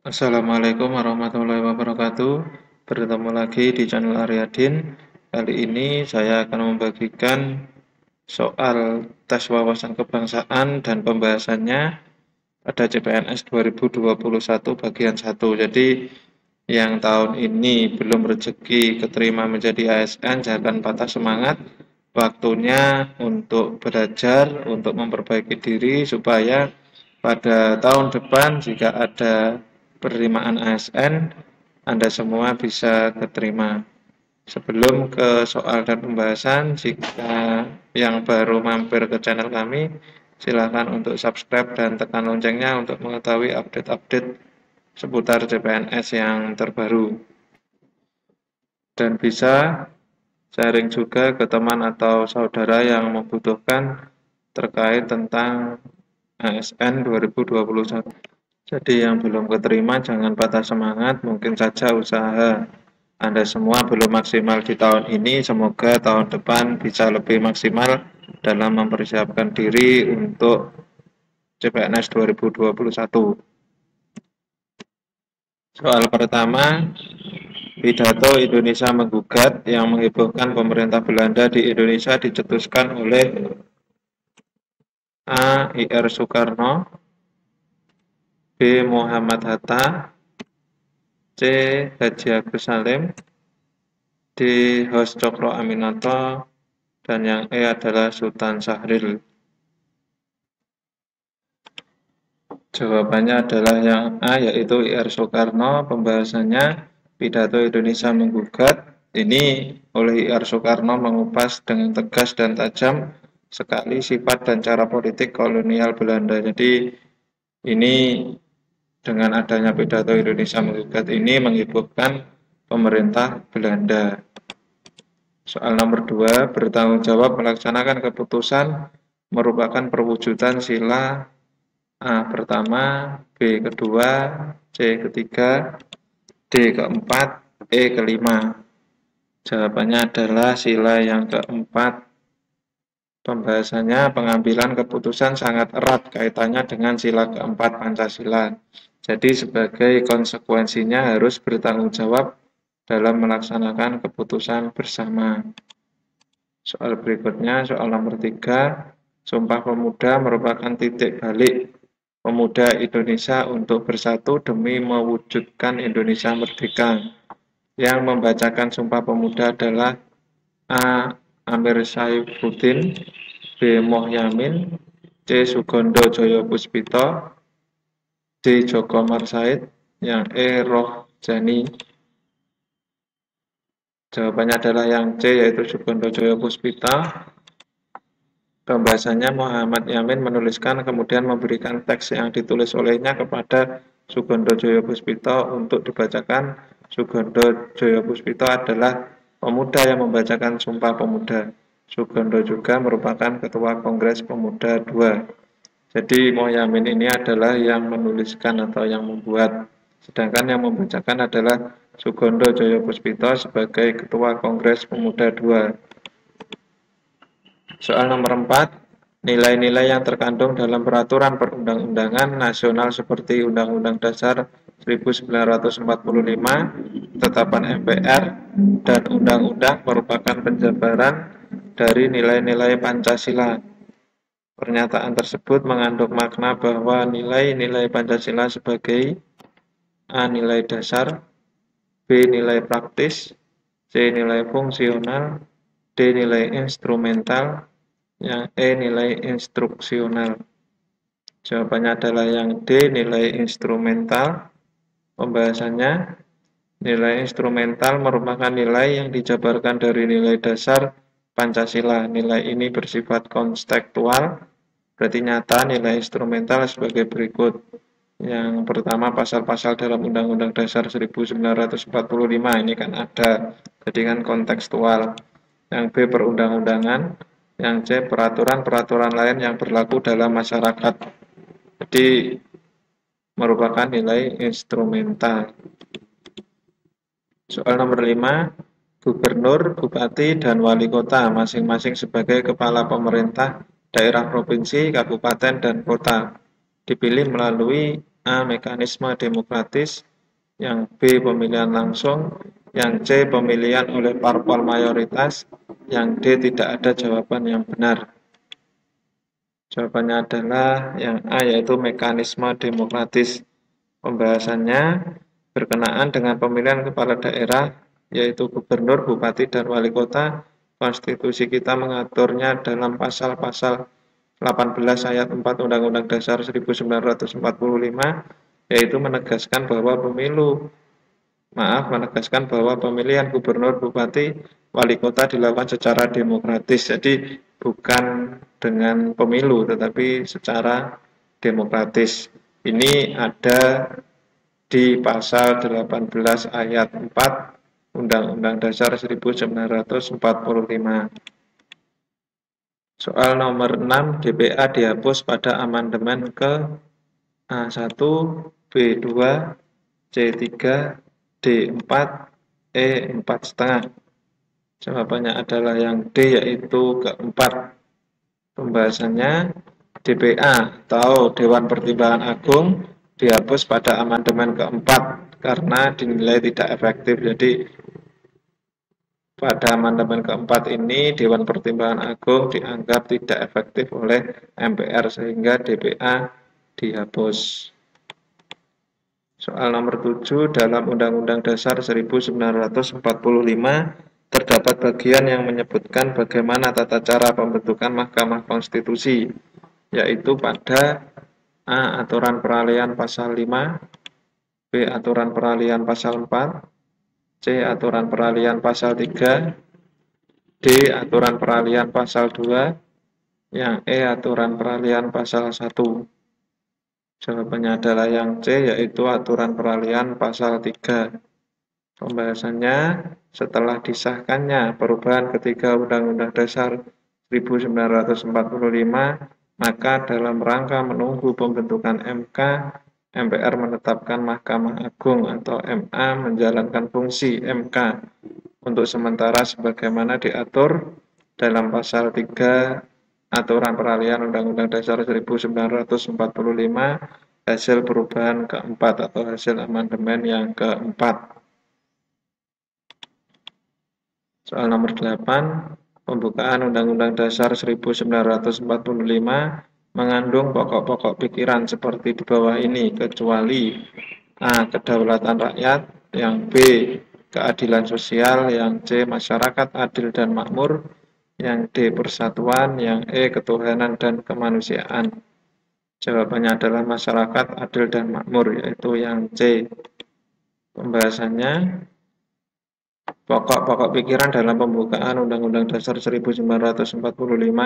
Assalamualaikum warahmatullahi wabarakatuh. Bertemu lagi di channel Aryadin. Kali ini saya akan membagikan soal tes wawasan kebangsaan dan pembahasannya pada CPNS 2021 bagian 1. Jadi yang tahun ini belum rezeki keterima menjadi ASN, jangan patah semangat. Waktunya untuk belajar, untuk memperbaiki diri supaya pada tahun depan jika ada penerimaan ASN, Anda semua bisa keterima. Sebelum ke soal dan pembahasan, jika yang baru mampir ke channel kami, silakan untuk subscribe dan tekan loncengnya untuk mengetahui update-update seputar CPNS yang terbaru. Dan bisa sharing juga ke teman atau saudara yang membutuhkan terkait tentang ASN 2021. Jadi yang belum keterima jangan patah semangat, mungkin saja usaha Anda semua belum maksimal di tahun ini, semoga tahun depan bisa lebih maksimal dalam mempersiapkan diri untuk CPNS 2021. Soal pertama, pidato Indonesia menggugat yang menghebohkan pemerintah Belanda di Indonesia dicetuskan oleh A. Ir Soekarno, B. Muhammad Hatta, C. Haji Agus Salim, D. Hos Cokro Aminoto, dan yang E adalah Sultan Syahrir. Jawabannya adalah yang A, yaitu Ir Soekarno. Pembahasannya pidato Indonesia menggugat. Ini oleh Ir Soekarno mengupas dengan tegas dan tajam sekali sifat dan cara politik kolonial Belanda. Jadi ini dengan adanya pidato Indonesia menggugat ini menghebohkan pemerintah Belanda. Soal nomor 2, bertanggung jawab melaksanakan keputusan merupakan perwujudan sila A pertama, B kedua, C ketiga, D keempat, E kelima. Jawabannya adalah sila yang keempat. Pembahasannya pengambilan keputusan sangat erat kaitannya dengan sila keempat Pancasila. Jadi sebagai konsekuensinya harus bertanggung jawab dalam melaksanakan keputusan bersama. Soal berikutnya, soal nomor 3, Sumpah Pemuda merupakan titik balik pemuda Indonesia untuk bersatu demi mewujudkan Indonesia merdeka. Yang membacakan Sumpah Pemuda adalah A. Amir Saifuddin, B. Mohyamin, C. Sugondo Joyopuspito, D. Joko Marsaid, yang E. Rohjani. Jawabannya adalah yang C, yaitu Sugondo Joyopuspito. Pembahasannya Muhammad Yamin menuliskan kemudian memberikan teks yang ditulis olehnya kepada Sugondo Joyopuspito untuk dibacakan. Sugondo Joyopuspito adalah pemuda yang membacakan Sumpah Pemuda. Sugondo juga merupakan Ketua Kongres Pemuda II. Jadi Mohyamin ini adalah yang menuliskan atau yang membuat. Sedangkan yang membacakan adalah Sugondo Joyopuspito sebagai Ketua Kongres Pemuda II. Soal nomor 4, nilai-nilai yang terkandung dalam peraturan perundang-undangan nasional seperti Undang-Undang Dasar 1945, Ketetapan MPR, dan Undang-Undang merupakan penjabaran dari nilai-nilai Pancasila. Pernyataan tersebut mengandung makna bahwa nilai-nilai Pancasila sebagai A. Nilai dasar, B. Nilai praktis, C. Nilai fungsional, D. Nilai instrumental, yang E. Nilai instruksional. Jawabannya adalah yang D. Nilai instrumental. Pembahasannya, nilai instrumental merupakan nilai yang dijabarkan dari nilai dasar Pancasila. Nilai ini bersifat konstekstual, berarti nyata. Nilai instrumental sebagai berikut. Yang pertama, pasal-pasal dalam Undang-Undang Dasar 1945, ini kan ada, jadi kan kontekstual. Yang B, perundang-undangan. Yang C, peraturan-peraturan lain yang berlaku dalam masyarakat. Jadi merupakan nilai instrumental. Soal nomor 5, gubernur, bupati, dan wali kota masing-masing sebagai kepala pemerintah daerah provinsi, kabupaten, dan kota dipilih melalui A. Mekanisme demokratis, yang B. Pemilihan langsung, yang C. Pemilihan oleh parpol mayoritas, yang D. Tidak ada jawaban yang benar. Jawabannya adalah yang A, yaitu mekanisme demokratis. Pembahasannya berkenaan dengan pemilihan kepala daerah, yaitu gubernur, bupati, dan wali kota. Konstitusi kita mengaturnya dalam pasal-pasal 18 ayat 4 Undang-Undang Dasar 1945, yaitu menegaskan bahwa pemilihan gubernur, bupati, wali kota dilakukan secara demokratis. Jadi bukan dengan pemilu, tetapi secara demokratis. Ini ada di pasal 18 ayat 4 Undang-Undang Dasar 1945. Soal nomor 6, DPA dihapus pada amandemen ke A1, B2, C3, D4, E4,5. Jawabannya adalah yang D, yaitu keempat. Pembahasannya, DPA atau Dewan Pertimbangan Agung dihapus pada amandemen keempat karena dinilai tidak efektif. Jadi pada amandemen keempat ini Dewan Pertimbangan Agung dianggap tidak efektif oleh MPR sehingga DPA dihapus. Soal nomor 7, dalam Undang-Undang Dasar 1945 terdapat bagian yang menyebutkan bagaimana tata cara pembentukan Mahkamah Konstitusi, yaitu pada A. Aturan peralihan pasal 5, B. Aturan peralihan pasal 4, C. Aturan peralihan pasal 3, D. Aturan peralihan pasal 2, yang E. Aturan peralihan pasal 1. Jawabannya adalah yang C, yaitu aturan peralihan pasal 3. Pembahasannya, setelah disahkannya perubahan ketiga Undang-Undang Dasar 1945, maka dalam rangka menunggu pembentukan MK, MPR menetapkan Mahkamah Agung atau MA menjalankan fungsi MK untuk sementara sebagaimana diatur dalam pasal 3 Aturan Peralihan Undang-Undang Dasar 1945 hasil perubahan keempat atau hasil amandemen yang keempat. Soal nomor 8, pembukaan Undang-Undang Dasar 1945 mengandung pokok-pokok pikiran seperti di bawah ini, kecuali A. Kedaulatan rakyat, yang B. Keadilan sosial, yang C. Masyarakat adil dan makmur, yang D. Persatuan, yang E. Ketuhanan dan kemanusiaan. Jawabannya adalah masyarakat adil dan makmur, yaitu yang C. Pembahasannya, pokok-pokok pikiran dalam pembukaan Undang-Undang Dasar 1945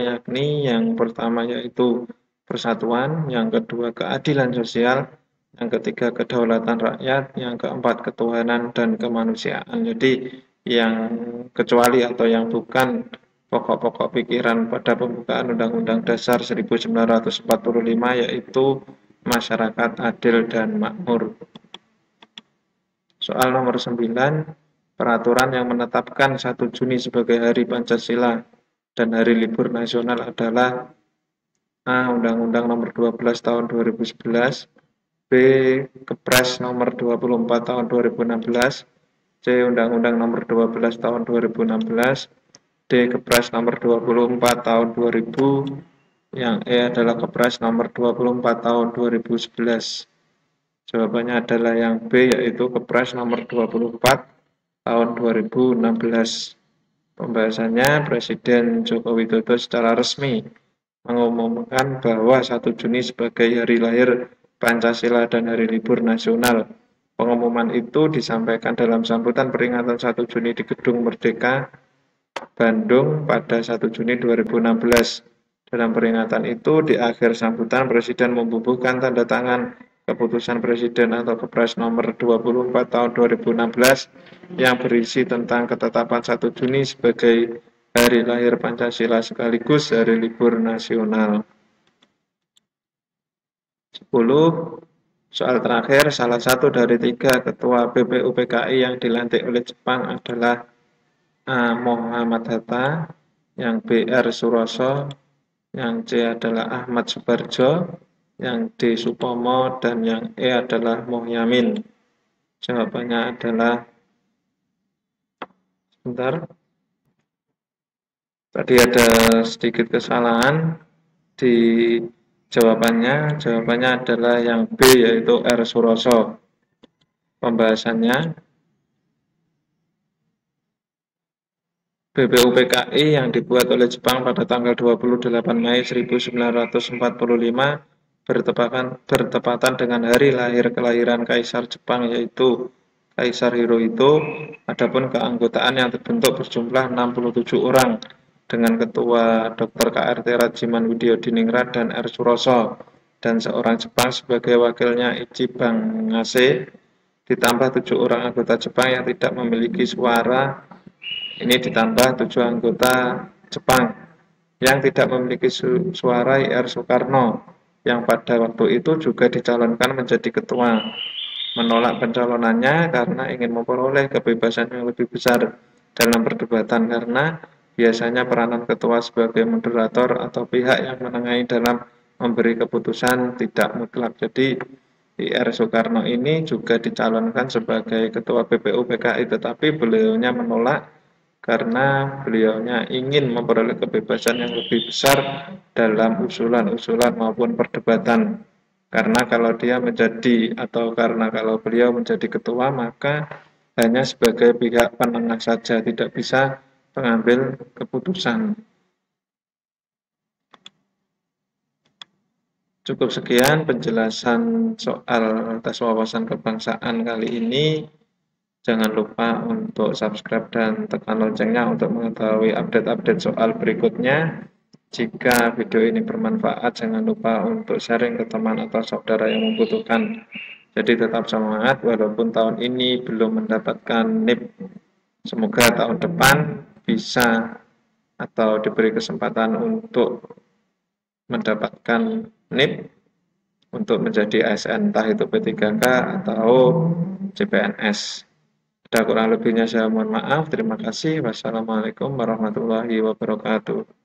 yakni yang pertama yaitu persatuan, yang kedua keadilan sosial, yang ketiga kedaulatan rakyat, yang keempat ketuhanan dan kemanusiaan. Jadi yang kecuali atau yang bukan pokok-pokok pikiran pada pembukaan Undang-Undang Dasar 1945 yaitu masyarakat adil dan makmur. Soal nomor 9, peraturan yang menetapkan 1 Juni sebagai Hari Pancasila dan Hari Libur Nasional adalah A. Undang-Undang Nomor 12 Tahun 2011, B. Kepres Nomor 24 Tahun 2016, C. Undang-Undang Nomor 12 Tahun 2016, D. Kepres Nomor 24 Tahun 2000, yang E adalah Kepres Nomor 24 Tahun 2011. Jawabannya adalah yang B, yaitu Kepres Nomor 24 Tahun 2016. Pembahasannya, Presiden Joko Widodo secara resmi mengumumkan bahwa 1 Juni sebagai hari lahir Pancasila dan hari libur nasional. Pengumuman itu disampaikan dalam sambutan peringatan 1 Juni di Gedung Merdeka, Bandung pada 1 Juni 2016. Dalam peringatan itu, di akhir sambutan, Presiden membubuhkan tanda tangan keputusan Presiden atau Kepres Nomor 24 Tahun 2016 yang berisi tentang ketetapan 1 Juni sebagai hari lahir Pancasila sekaligus hari libur nasional. 10. Soal terakhir, salah satu dari 3 ketua BPUPKI yang dilantik oleh Jepang adalah A. Muhammad Hatta, yang B. R. Suroso, yang C adalah Ahmad Subarjo, yang D. Supomo, dan yang E adalah Mohyamin. Jawabannya adalah, sebentar, tadi ada sedikit kesalahan di jawabannya. Jawabannya adalah yang B, yaitu R. Suroso. Pembahasannya, BPUPKI yang dibuat oleh Jepang pada tanggal 28 Mei 1945 bertepatan dengan hari lahir kelahiran Kaisar Jepang, yaitu Kaisar Hirohito. Adapun keanggotaan yang terbentuk berjumlah 67 orang dengan Ketua Dr. KRT Rajiman Widyodiningrat dan R. Suroso, dan seorang Jepang sebagai wakilnya Ichibang Ngase, ditambah 7 orang anggota Jepang yang tidak memiliki suara. Ini ditambah 7 anggota Jepang yang tidak memiliki suara, R. Soekarno, yang pada waktu itu juga dicalonkan menjadi ketua, menolak pencalonannya karena ingin memperoleh kebebasan yang lebih besar dalam perdebatan, karena biasanya peranan ketua sebagai moderator atau pihak yang menengahi dalam memberi keputusan tidak mutlak. Jadi R. Soekarno ini juga dicalonkan sebagai ketua BPUPKI, tetapi beliaunya menolak karena beliaunya ingin memperoleh kebebasan yang lebih besar dalam usulan-usulan maupun perdebatan. Karena kalau dia menjadi, atau karena kalau beliau menjadi ketua, maka hanya sebagai pihak penengah saja, tidak bisa mengambil keputusan. Cukup sekian penjelasan soal tes wawasan kebangsaan kali ini. Jangan lupa untuk subscribe dan tekan loncengnya untuk mengetahui update-update soal berikutnya. Jika video ini bermanfaat, jangan lupa untuk sharing ke teman atau saudara yang membutuhkan. Jadi tetap semangat walaupun tahun ini belum mendapatkan NIP. Semoga tahun depan bisa atau diberi kesempatan untuk mendapatkan NIP untuk menjadi ASN, entah itu P3K atau CPNS. Ada kurang lebihnya saya mohon maaf. Terima kasih. Wassalamualaikum warahmatullahi wabarakatuh.